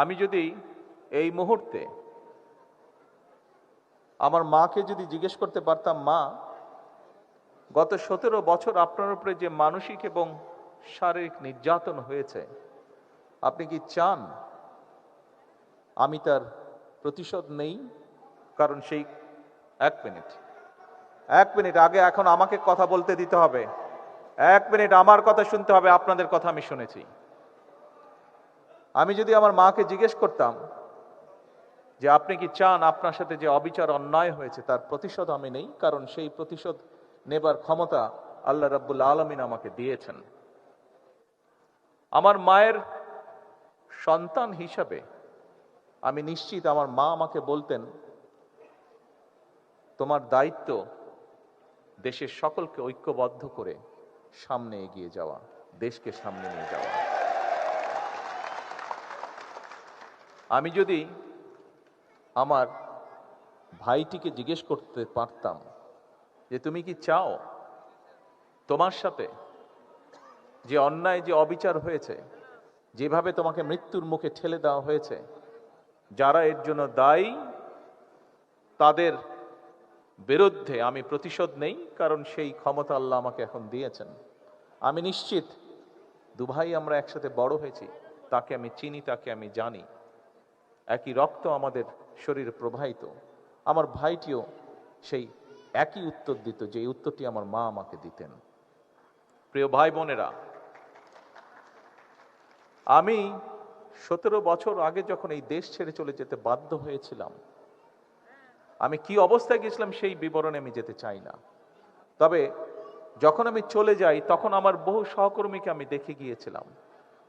আমি যদি এই মুহূর্তে আমার মাকে যদি জিজ্ঞেস করতে পারতাম, মা, গত 17 বছর আপনার উপরে যে মানসিক এবং শারীরিক নির্যাতন হয়েছে, আপনি কি চান আমি তার প্রতিশোধ নেই? কারণ সেই এক মিনিট আগে, এখন আমাকে কথা বলতে দিতে হবে। 1 মিনিট আমার কথা শুনতে হবে, আপনাদের কথা আমি শুনেছি। আমি যদি আমার মাকে জিজ্ঞেস করতাম যে আপনি কি চান আপনার সাথে যে অবিচার অন্যায় হয়েছে তার প্রতিশোধ আমি নেই, কারণ সেই প্রতিশোধ নেবার ক্ষমতা আল্লাহ রাব্বুল আলামিন আমাকে দিয়েছেন। আমার মায়ের সন্তান হিসাবে আমি নিশ্চিত আমার মা আমাকে বলতেন, তোমার দায়িত্ব দেশের সকলকে ঐক্যবদ্ধ করে সামনে এগিয়ে যাওয়া, দেশকে সামনে নিয়ে যাওয়া। আমি যদি আমার ভাইটিকে জিজ্ঞেস করতে পারতাম যে তুমি কি চাও তোমার সাথে যে অন্যায়, যে অবিচার হয়েছে, যেভাবে তোমাকে মৃত্যুর মুখে ঠেলে দেওয়া হয়েছে, যারা এর জন্য দায়ী তাদের বিরুদ্ধে আমি প্রতিশোধ নেই, কারণ সেই ক্ষমতা আল্লাহ আমাকে এখন দিয়েছেন। আমি নিশ্চিত দুভাই আমরা একসাথে বড় হয়েছি, তাকে আমি চিনি, তাকে আমি জানি, একই রক্ত আমাদের শরীরে প্রবাহিত। আমার ভাইটিও সেই একই উত্তর দিত, যে উত্তরটি আমার মা আমাকে দিতেন। প্রিয় ভাই বোনেরা, আমি 17 বছর আগে যখন এই দেশ ছেড়ে চলে যেতে বাধ্য হয়েছিলাম, আমি কি অবস্থায় গেছিলাম সেই বিবরণে আমি যেতে চাই না। তবে যখন আমি চলে যাই তখন আমার বহু সহকর্মীকে আমি দেখে গিয়েছিলাম।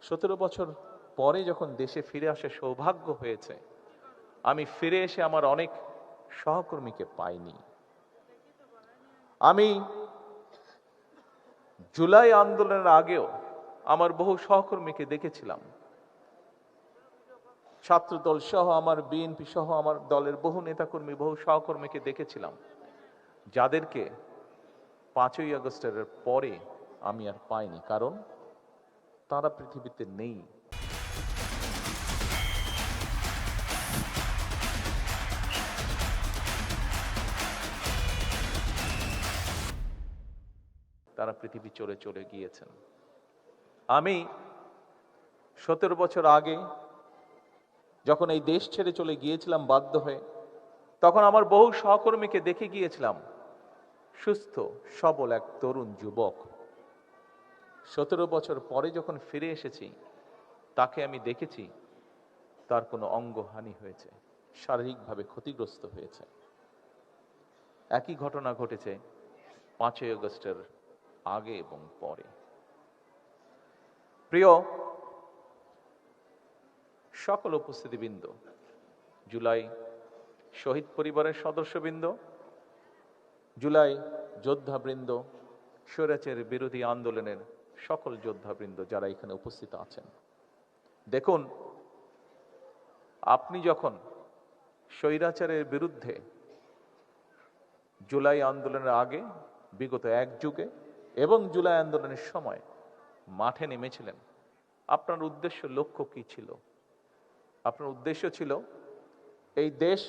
17 বছর পরে যখন দেশে ফিরে আসার সৌভাগ্য হয়েছে, আমি ফিরে এসে আমার অনেক সহকর্মীকে পাইনি। আমি জুলাই আন্দোলনের আগেও আমার বহু সহকর্মীকে দেখেছিলাম, ছাত্রদল সহ, আমার বিএনপি সহ আমার দলের বহু নেতাকর্মী, বহু সহকর্মীকে দেখেছিলাম, যাদেরকে 5ই আগস্টের পরে আমি আর পাইনি, কারণ তারা পৃথিবীতে নেই। তারা পৃথিবী চলে চলে গিয়েছেন। আমি 17 বছর আগে যখন এই দেশ ছেড়ে চলে গিয়েছিলাম বাধ্য হয়ে, তখন আমার বহু সহকর্মীকে দেখে গিয়েছিলাম, সুস্থ সবল এক তরুণ যুবক। 17 বছর পরে যখন ফিরে এসেছি, তাকে আমি দেখেছি তার কোনো অঙ্গহানি হয়েছে, শারীরিকভাবে ক্ষতিগ্রস্ত হয়েছে। একই ঘটনা ঘটেছে 5ই আগস্টের আগে এবং পরে। প্রিয় সকল উপস্থিতিবৃন্দ, জুলাই শহীদ পরিবারের সদস্যবৃন্দ, জুলাই যোদ্ধাবৃন্দ, স্বৈরাচার বিরোধী আন্দোলনের সকল যোদ্ধাবৃন্দ যারা এখানে উপস্থিত আছেন, দেখুন, আপনি যখন স্বৈরাচারের বিরুদ্ধে জুলাই আন্দোলনের আগে, বিগত এক যুগে এবং জুলাই আন্দোলনের সময় মাঠে নেমেছিলেন, আপনার উদ্দেশ্য, লক্ষ্য কি ছিল? আপনার উদ্দেশ্য ছিল এই দেশ,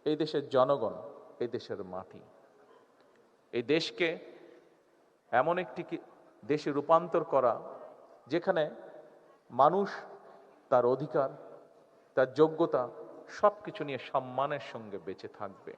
এই দেশের জনগণ, এই দেশের মাটি, এই দেশকে এমন একটি দেশে রূপান্তর করা যেখানে মানুষ তার অধিকার, তার যোগ্যতা সবকিছু নিয়ে সম্মানের সঙ্গে বেঁচে থাকবে।